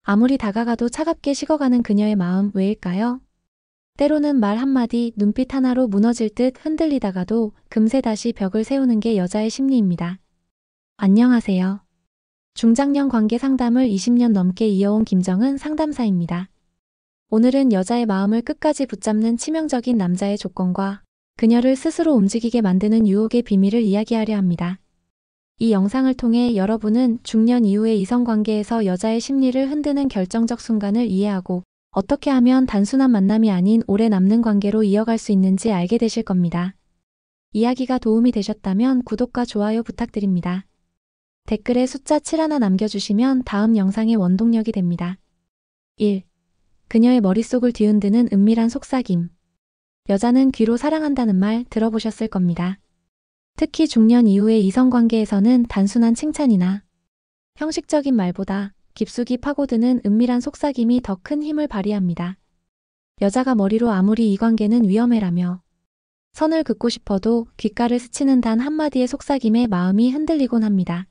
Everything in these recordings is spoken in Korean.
아무리 다가가도 차갑게 식어가는 그녀의 마음 왜일까요? 때로는 말 한마디, 눈빛 하나로 무너질 듯 흔들리다가도 금세 다시 벽을 세우는 게 여자의 심리입니다. 안녕하세요. 중장년 관계 상담을 20년 넘게 이어온 김정은 상담사입니다. 오늘은 여자의 마음을 끝까지 붙잡는 치명적인 남자의 조건과 그녀를 스스로 움직이게 만드는 유혹의 비밀을 이야기하려 합니다. 이 영상을 통해 여러분은 중년 이후의 이성관계에서 여자의 심리를 흔드는 결정적 순간을 이해하고 어떻게 하면 단순한 만남이 아닌 오래 남는 관계로 이어갈 수 있는지 알게 되실 겁니다. 이야기가 도움이 되셨다면 구독과 좋아요 부탁드립니다. 댓글에 숫자 7 하나 남겨주시면 다음 영상의 원동력이 됩니다. 1. 그녀의 머릿속을 뒤흔드는 은밀한 속삭임. 여자는 귀로 사랑한다는 말 들어보셨을 겁니다. 특히 중년 이후의 이성관계에서는 단순한 칭찬이나 형식적인 말보다 깊숙이 파고드는 은밀한 속삭임이 더 큰 힘을 발휘합니다. 여자가 머리로 아무리 이 관계는 위험해라며 선을 긋고 싶어도 귓가를 스치는 단 한마디의 속삭임에 마음이 흔들리곤 합니다.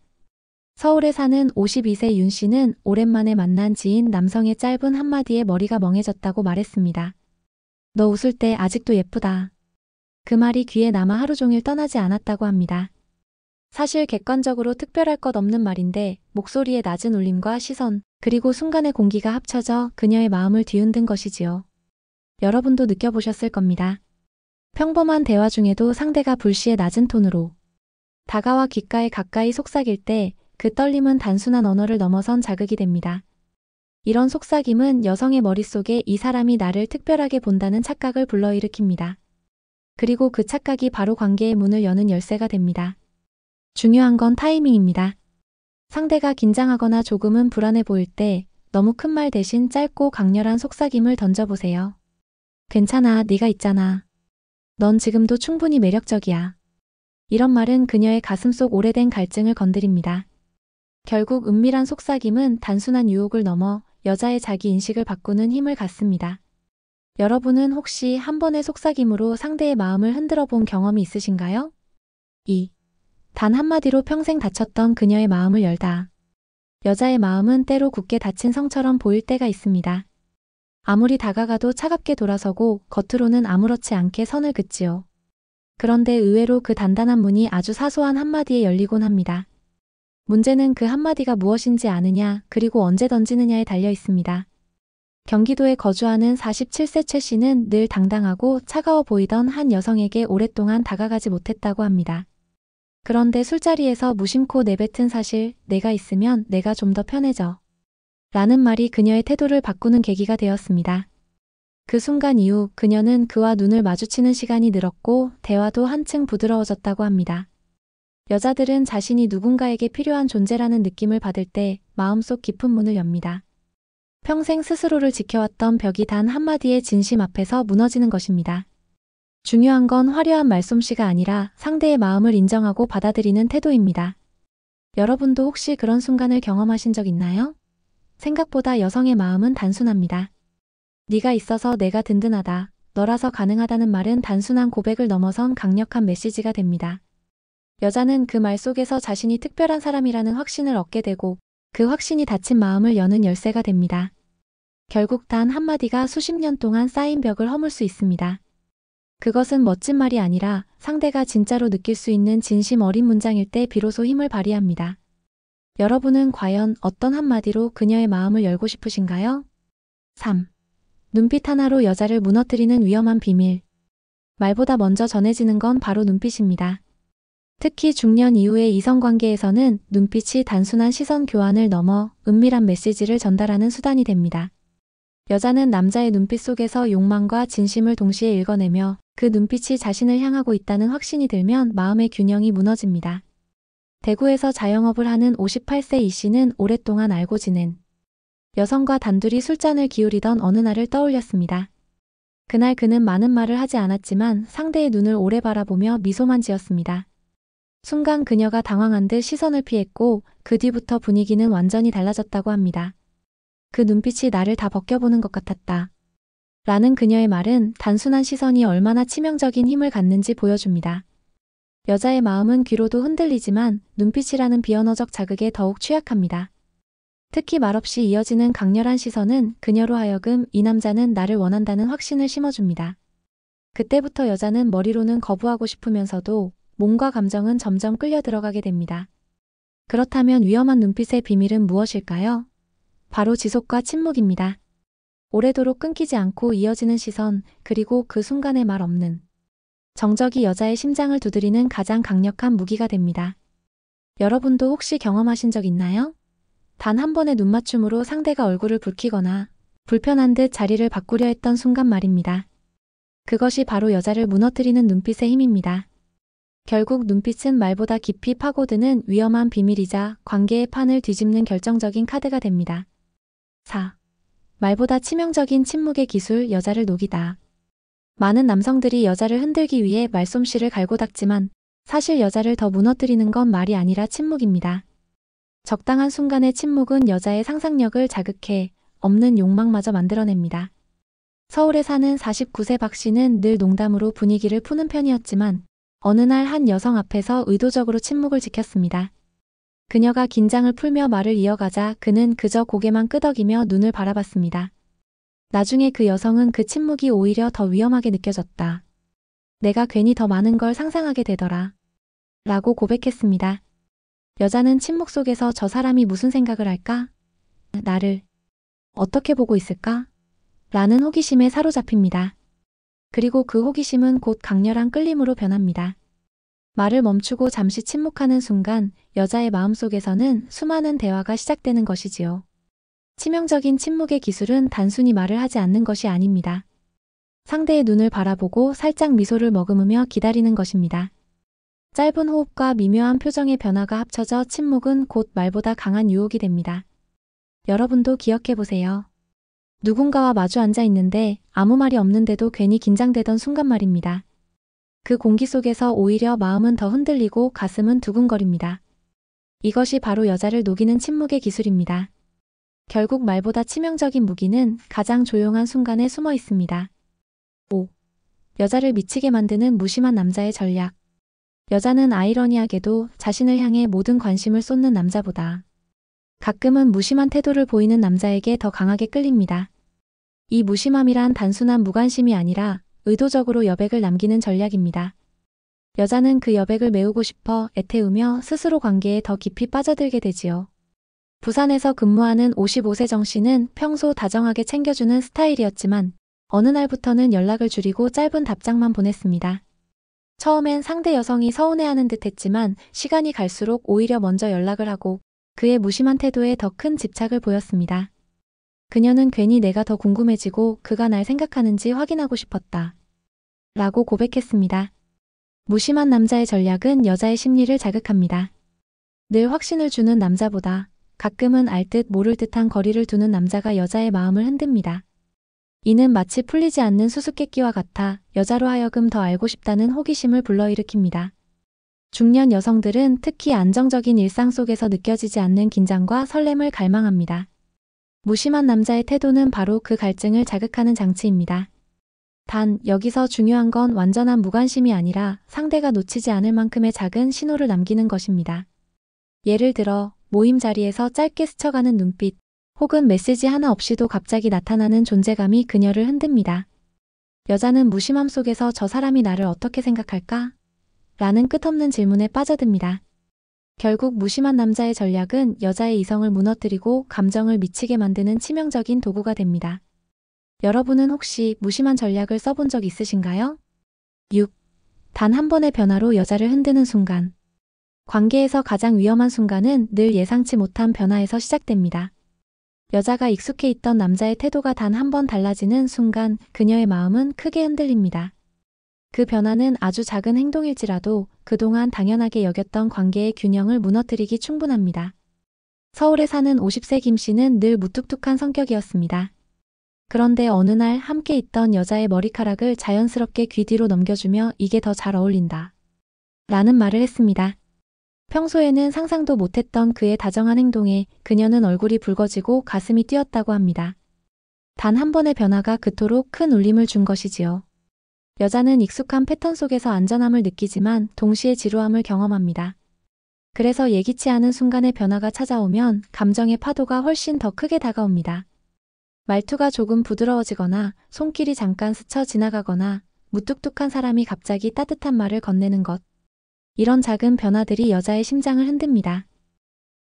서울에 사는 52세 윤 씨는 오랜만에 만난 지인 남성의 짧은 한마디에 머리가 멍해졌다고 말했습니다. 너 웃을 때 아직도 예쁘다. 그 말이 귀에 남아 하루 종일 떠나지 않았다고 합니다. 사실 객관적으로 특별할 것 없는 말인데 목소리의 낮은 울림과 시선, 그리고 순간의 공기가 합쳐져 그녀의 마음을 뒤흔든 것이지요. 여러분도 느껴보셨을 겁니다. 평범한 대화 중에도 상대가 불시에 낮은 톤으로 다가와 귓가에 가까이 속삭일 때 그 떨림은 단순한 언어를 넘어선 자극이 됩니다. 이런 속삭임은 여성의 머릿속에 이 사람이 나를 특별하게 본다는 착각을 불러일으킵니다. 그리고 그 착각이 바로 관계의 문을 여는 열쇠가 됩니다. 중요한 건 타이밍입니다. 상대가 긴장하거나 조금은 불안해 보일 때 너무 큰 말 대신 짧고 강렬한 속삭임을 던져보세요. 괜찮아, 네가 있잖아. 넌 지금도 충분히 매력적이야. 이런 말은 그녀의 가슴속 오래된 갈증을 건드립니다. 결국 은밀한 속삭임은 단순한 유혹을 넘어 여자의 자기 인식을 바꾸는 힘을 갖습니다. 여러분은 혹시 한 번의 속삭임으로 상대의 마음을 흔들어 본 경험이 있으신가요? 2. 단 한마디로 평생 닫혔던 그녀의 마음을 열다. 여자의 마음은 때로 굳게 닫힌 성처럼 보일 때가 있습니다. 아무리 다가가도 차갑게 돌아서고 겉으로는 아무렇지 않게 선을 긋지요. 그런데 의외로 그 단단한 문이 아주 사소한 한마디에 열리곤 합니다. 문제는 그 한마디가 무엇인지 아느냐, 그리고 언제 던지느냐에 달려 있습니다. 경기도에 거주하는 47세 최 씨는 늘 당당하고 차가워 보이던 한 여성에게 오랫동안 다가가지 못했다고 합니다. 그런데 술자리에서 무심코 내뱉은 사실, 내가 있으면 내가 좀 더 편해져. 라는 말이 그녀의 태도를 바꾸는 계기가 되었습니다. 그 순간 이후 그녀는 그와 눈을 마주치는 시간이 늘었고 대화도 한층 부드러워졌다고 합니다. 여자들은 자신이 누군가에게 필요한 존재라는 느낌을 받을 때 마음속 깊은 문을 엽니다. 평생 스스로를 지켜왔던 벽이 단 한마디의 진심 앞에서 무너지는 것입니다. 중요한 건 화려한 말솜씨가 아니라 상대의 마음을 인정하고 받아들이는 태도입니다. 여러분도 혹시 그런 순간을 경험하신 적 있나요? 생각보다 여성의 마음은 단순합니다. 네가 있어서 내가 든든하다, 너라서 가능하다는 말은 단순한 고백을 넘어선 강력한 메시지가 됩니다. 여자는 그 말 속에서 자신이 특별한 사람이라는 확신을 얻게 되고 그 확신이 닫힌 마음을 여는 열쇠가 됩니다. 결국 단 한마디가 수십 년 동안 쌓인 벽을 허물 수 있습니다. 그것은 멋진 말이 아니라 상대가 진짜로 느낄 수 있는 진심 어린 문장일 때 비로소 힘을 발휘합니다. 여러분은 과연 어떤 한마디로 그녀의 마음을 열고 싶으신가요? 3. 눈빛 하나로 여자를 무너뜨리는 위험한 비밀. 말보다 먼저 전해지는 건 바로 눈빛입니다. 특히 중년 이후의 이성관계에서는 눈빛이 단순한 시선 교환을 넘어 은밀한 메시지를 전달하는 수단이 됩니다. 여자는 남자의 눈빛 속에서 욕망과 진심을 동시에 읽어내며 그 눈빛이 자신을 향하고 있다는 확신이 들면 마음의 균형이 무너집니다. 대구에서 자영업을 하는 58세 이 씨는 오랫동안 알고 지낸 여성과 단둘이 술잔을 기울이던 어느 날을 떠올렸습니다. 그날 그는 많은 말을 하지 않았지만 상대의 눈을 오래 바라보며 미소만 지었습니다. 순간 그녀가 당황한 듯 시선을 피했고 그 뒤부터 분위기는 완전히 달라졌다고 합니다. 그 눈빛이 나를 다 벗겨보는 것 같았다. 라는 그녀의 말은 단순한 시선이 얼마나 치명적인 힘을 갖는지 보여줍니다. 여자의 마음은 귀로도 흔들리지만 눈빛이라는 비언어적 자극에 더욱 취약합니다. 특히 말없이 이어지는 강렬한 시선은 그녀로 하여금 이 남자는 나를 원한다는 확신을 심어줍니다. 그때부터 여자는 머리로는 거부하고 싶으면서도 몸과 감정은 점점 끌려 들어가게 됩니다. 그렇다면 위험한 눈빛의 비밀은 무엇일까요? 바로 지속과 침묵입니다. 오래도록 끊기지 않고 이어지는 시선, 그리고 그 순간의 말 없는 정적이 여자의 심장을 두드리는 가장 강력한 무기가 됩니다. 여러분도 혹시 경험하신 적 있나요? 단 한 번의 눈맞춤으로 상대가 얼굴을 붉히거나 불편한 듯 자리를 바꾸려 했던 순간 말입니다. 그것이 바로 여자를 무너뜨리는 눈빛의 힘입니다. 결국 눈빛은 말보다 깊이 파고드는 위험한 비밀이자 관계의 판을 뒤집는 결정적인 카드가 됩니다. 4. 말보다 치명적인 침묵의 기술, 여자를 녹이다. 많은 남성들이 여자를 흔들기 위해 말솜씨를 갈고 닦지만 사실 여자를 더 무너뜨리는 건 말이 아니라 침묵입니다. 적당한 순간의 침묵은 여자의 상상력을 자극해 없는 욕망마저 만들어냅니다. 서울에 사는 49세 박 씨는 늘 농담으로 분위기를 푸는 편이었지만 어느 날 한 여성 앞에서 의도적으로 침묵을 지켰습니다. 그녀가 긴장을 풀며 말을 이어가자 그는 그저 고개만 끄덕이며 눈을 바라봤습니다. 나중에 그 여성은 그 침묵이 오히려 더 위험하게 느껴졌다. 내가 괜히 더 많은 걸 상상하게 되더라. 라고 고백했습니다. 여자는 침묵 속에서 저 사람이 무슨 생각을 할까? 나를 어떻게 보고 있을까? 라는 호기심에 사로잡힙니다. 그리고 그 호기심은 곧 강렬한 끌림으로 변합니다. 말을 멈추고 잠시 침묵하는 순간 여자의 마음속에서는 수많은 대화가 시작되는 것이지요. 치명적인 침묵의 기술은 단순히 말을 하지 않는 것이 아닙니다. 상대의 눈을 바라보고 살짝 미소를 머금으며 기다리는 것입니다. 짧은 호흡과 미묘한 표정의 변화가 합쳐져 침묵은 곧 말보다 강한 유혹이 됩니다. 여러분도 기억해보세요. 누군가와 마주 앉아 있는데 아무 말이 없는데도 괜히 긴장되던 순간 말입니다. 그 공기 속에서 오히려 마음은 더 흔들리고 가슴은 두근거립니다. 이것이 바로 여자를 녹이는 침묵의 기술입니다. 결국 말보다 치명적인 무기는 가장 조용한 순간에 숨어 있습니다. 5. 여자를 미치게 만드는 무심한 남자의 전략. 여자는 아이러니하게도 자신을 향해 모든 관심을 쏟는 남자보다 가끔은 무심한 태도를 보이는 남자에게 더 강하게 끌립니다. 이 무심함이란 단순한 무관심이 아니라 의도적으로 여백을 남기는 전략입니다. 여자는 그 여백을 메우고 싶어 애태우며 스스로 관계에 더 깊이 빠져들게 되지요. 부산에서 근무하는 55세 정 씨는 평소 다정하게 챙겨주는 스타일이었지만 어느 날부터는 연락을 줄이고 짧은 답장만 보냈습니다. 처음엔 상대 여성이 서운해하는 듯 했지만 시간이 갈수록 오히려 먼저 연락을 하고 그의 무심한 태도에 더 큰 집착을 보였습니다. 그녀는 괜히 내가 더 궁금해지고 그가 날 생각하는지 확인하고 싶었다. 라고 고백했습니다. 무심한 남자의 전략은 여자의 심리를 자극합니다. 늘 확신을 주는 남자보다 가끔은 알 듯 모를 듯한 거리를 두는 남자가 여자의 마음을 흔듭니다. 이는 마치 풀리지 않는 수수께끼와 같아 여자로 하여금 더 알고 싶다는 호기심을 불러일으킵니다. 중년 여성들은 특히 안정적인 일상 속에서 느껴지지 않는 긴장과 설렘을 갈망합니다. 무심한 남자의 태도는 바로 그 갈증을 자극하는 장치입니다. 단, 여기서 중요한 건 완전한 무관심이 아니라 상대가 놓치지 않을 만큼의 작은 신호를 남기는 것입니다. 예를 들어, 모임 자리에서 짧게 스쳐가는 눈빛, 혹은 메시지 하나 없이도 갑자기 나타나는 존재감이 그녀를 흔듭니다. 여자는 무심함 속에서 저 사람이 나를 어떻게 생각할까? 라는 끝없는 질문에 빠져듭니다. 결국 무심한 남자의 전략은 여자의 이성을 무너뜨리고 감정을 미치게 만드는 치명적인 도구가 됩니다. 여러분은 혹시 무심한 전략을 써본 적 있으신가요? 6. 단 한 번의 변화로 여자를 흔드는 순간. 관계에서 가장 위험한 순간은 늘 예상치 못한 변화에서 시작됩니다. 여자가 익숙해 있던 남자의 태도가 단 한 번 달라지는 순간 그녀의 마음은 크게 흔들립니다. 그 변화는 아주 작은 행동일지라도 그동안 당연하게 여겼던 관계의 균형을 무너뜨리기 충분합니다. 서울에 사는 50세 김 씨는 늘 무뚝뚝한 성격이었습니다. 그런데 어느 날 함께 있던 여자의 머리카락을 자연스럽게 귀 뒤로 넘겨주며 이게 더 잘 어울린다. 라는 말을 했습니다. 평소에는 상상도 못했던 그의 다정한 행동에 그녀는 얼굴이 붉어지고 가슴이 뛰었다고 합니다. 단 한 번의 변화가 그토록 큰 울림을 준 것이지요. 여자는 익숙한 패턴 속에서 안전함을 느끼지만 동시에 지루함을 경험합니다. 그래서 예기치 않은 순간의 변화가 찾아오면 감정의 파도가 훨씬 더 크게 다가옵니다. 말투가 조금 부드러워지거나 손길이 잠깐 스쳐 지나가거나 무뚝뚝한 사람이 갑자기 따뜻한 말을 건네는 것. 이런 작은 변화들이 여자의 심장을 흔듭니다.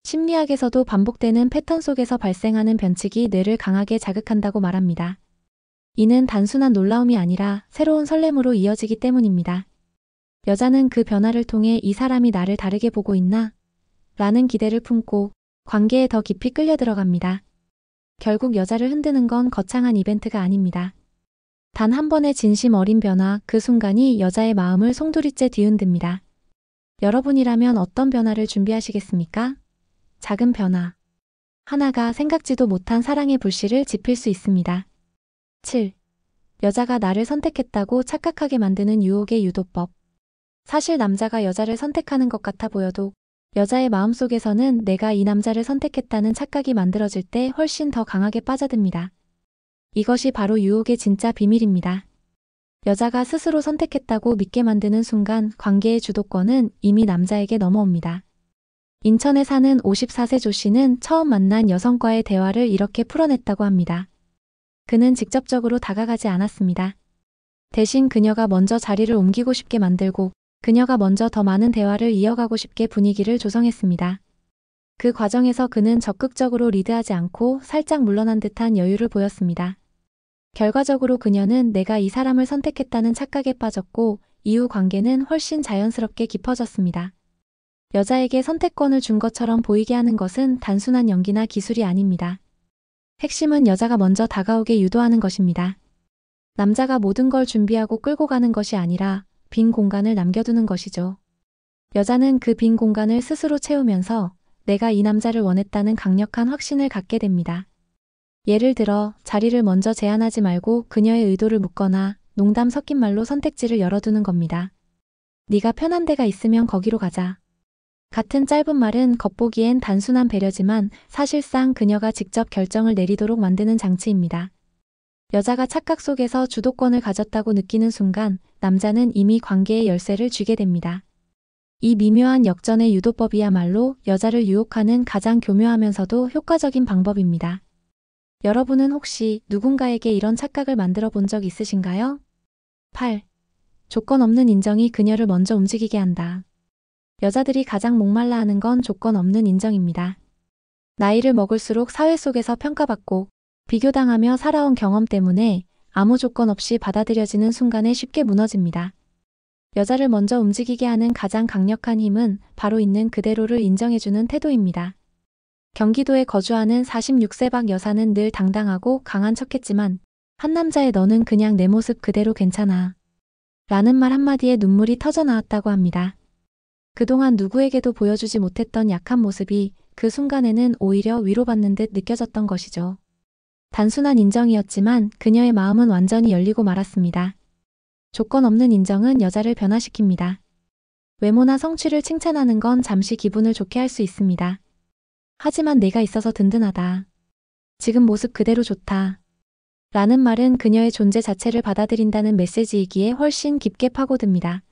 심리학에서도 반복되는 패턴 속에서 발생하는 변칙이 뇌를 강하게 자극한다고 말합니다. 이는 단순한 놀라움이 아니라 새로운 설렘으로 이어지기 때문입니다. 여자는 그 변화를 통해 이 사람이 나를 다르게 보고 있나? 라는 기대를 품고 관계에 더 깊이 끌려 들어갑니다. 결국 여자를 흔드는 건 거창한 이벤트가 아닙니다. 단 한 번의 진심 어린 변화, 그 순간이 여자의 마음을 송두리째 뒤흔듭니다. 여러분이라면 어떤 변화를 준비하시겠습니까? 작은 변화. 하나가 생각지도 못한 사랑의 불씨를 지필 수 있습니다. 7. 여자가 나를 선택했다고 착각하게 만드는 유혹의 유도법. 사실 남자가 여자를 선택하는 것 같아 보여도 여자의 마음속에서는 내가 이 남자를 선택했다는 착각이 만들어질 때 훨씬 더 강하게 빠져듭니다. 이것이 바로 유혹의 진짜 비밀입니다. 여자가 스스로 선택했다고 믿게 만드는 순간 관계의 주도권은 이미 남자에게 넘어옵니다. 인천에 사는 54세 조 씨는 처음 만난 여성과의 대화를 이렇게 풀어냈다고 합니다. 그는 직접적으로 다가가지 않았습니다. 대신 그녀가 먼저 자리를 옮기고 싶게 만들고 그녀가 먼저 더 많은 대화를 이어가고 싶게 분위기를 조성했습니다. 그 과정에서 그는 적극적으로 리드하지 않고 살짝 물러난 듯한 여유를 보였습니다. 결과적으로 그녀는 내가 이 사람을 선택했다는 착각에 빠졌고 이후 관계는 훨씬 자연스럽게 깊어졌습니다. 여자에게 선택권을 준 것처럼 보이게 하는 것은 단순한 연기나 기술이 아닙니다. 핵심은 여자가 먼저 다가오게 유도하는 것입니다. 남자가 모든 걸 준비하고 끌고 가는 것이 아니라 빈 공간을 남겨두는 것이죠. 여자는 그 빈 공간을 스스로 채우면서 내가 이 남자를 원했다는 강력한 확신을 갖게 됩니다. 예를 들어 자리를 먼저 제안하지 말고 그녀의 의도를 묻거나 농담 섞인 말로 선택지를 열어두는 겁니다. 네가 편한 데가 있으면 거기로 가자. 같은 짧은 말은 겉보기엔 단순한 배려지만 사실상 그녀가 직접 결정을 내리도록 만드는 장치입니다. 여자가 착각 속에서 주도권을 가졌다고 느끼는 순간 남자는 이미 관계의 열쇠를 쥐게 됩니다. 이 미묘한 역전의 유도법이야말로 여자를 유혹하는 가장 교묘하면서도 효과적인 방법입니다. 여러분은 혹시 누군가에게 이런 착각을 만들어 본 적 있으신가요? 8. 조건 없는 인정이 그녀를 먼저 움직이게 한다. 여자들이 가장 목말라 하는 건 조건 없는 인정입니다. 나이를 먹을수록 사회 속에서 평가받고 비교당하며 살아온 경험 때문에 아무 조건 없이 받아들여지는 순간에 쉽게 무너집니다. 여자를 먼저 움직이게 하는 가장 강력한 힘은 바로 있는 그대로를 인정해주는 태도입니다. 경기도에 거주하는 46세 박 여사는 늘 당당하고 강한 척했지만 한 남자의 너는 그냥 내 모습 그대로 괜찮아 라는 말 한마디에 눈물이 터져 나왔다고 합니다. 그동안 누구에게도 보여주지 못했던 약한 모습이 그 순간에는 오히려 위로받는 듯 느껴졌던 것이죠. 단순한 인정이었지만 그녀의 마음은 완전히 열리고 말았습니다. 조건 없는 인정은 여자를 변화시킵니다. 외모나 성취를 칭찬하는 건 잠시 기분을 좋게 할 수 있습니다. 하지만 내가 있어서 든든하다. 지금 모습 그대로 좋다. 라는 말은 그녀의 존재 자체를 받아들인다는 메시지이기에 훨씬 깊게 파고듭니다.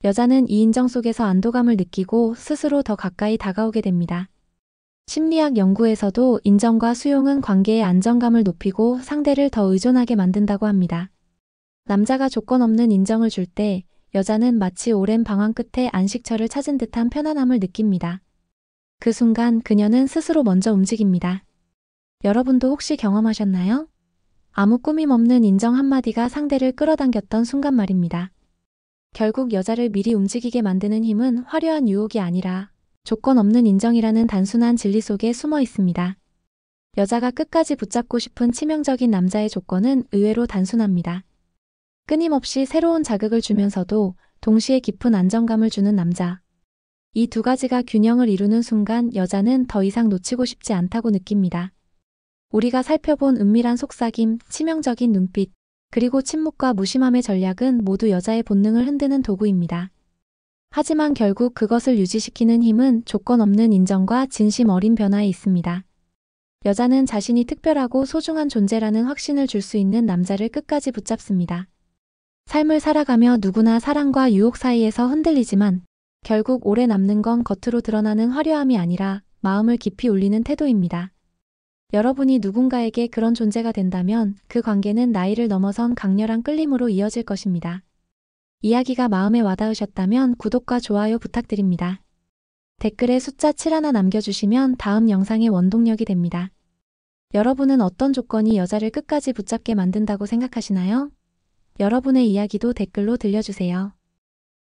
여자는 이 인정 속에서 안도감을 느끼고 스스로 더 가까이 다가오게 됩니다. 심리학 연구에서도 인정과 수용은 관계의 안정감을 높이고 상대를 더 의존하게 만든다고 합니다. 남자가 조건 없는 인정을 줄 때 여자는 마치 오랜 방황 끝에 안식처를 찾은 듯한 편안함을 느낍니다. 그 순간 그녀는 스스로 먼저 움직입니다. 여러분도 혹시 경험하셨나요? 아무 꾸밈 없는 인정 한마디가 상대를 끌어당겼던 순간 말입니다. 결국 여자를 미리 움직이게 만드는 힘은 화려한 유혹이 아니라 조건 없는 인정이라는 단순한 진리 속에 숨어 있습니다. 여자가 끝까지 붙잡고 싶은 치명적인 남자의 조건은 의외로 단순합니다. 끊임없이 새로운 자극을 주면서도 동시에 깊은 안정감을 주는 남자. 이 두 가지가 균형을 이루는 순간 여자는 더 이상 놓치고 싶지 않다고 느낍니다. 우리가 살펴본 은밀한 속삭임, 치명적인 눈빛, 그리고 침묵과 무심함의 전략은 모두 여자의 본능을 흔드는 도구입니다. 하지만 결국 그것을 유지시키는 힘은 조건 없는 인정과 진심 어린 변화에 있습니다. 여자는 자신이 특별하고 소중한 존재라는 확신을 줄 수 있는 남자를 끝까지 붙잡습니다. 삶을 살아가며 누구나 사랑과 유혹 사이에서 흔들리지만 결국 오래 남는 건 겉으로 드러나는 화려함이 아니라 마음을 깊이 울리는 태도입니다. 여러분이 누군가에게 그런 존재가 된다면 그 관계는 나이를 넘어선 강렬한 끌림으로 이어질 것입니다. 이야기가 마음에 와닿으셨다면 구독과 좋아요 부탁드립니다. 댓글에 숫자 7 하나 남겨주시면 다음 영상의 원동력이 됩니다. 여러분은 어떤 조건이 여자를 끝까지 붙잡게 만든다고 생각하시나요? 여러분의 이야기도 댓글로 들려주세요.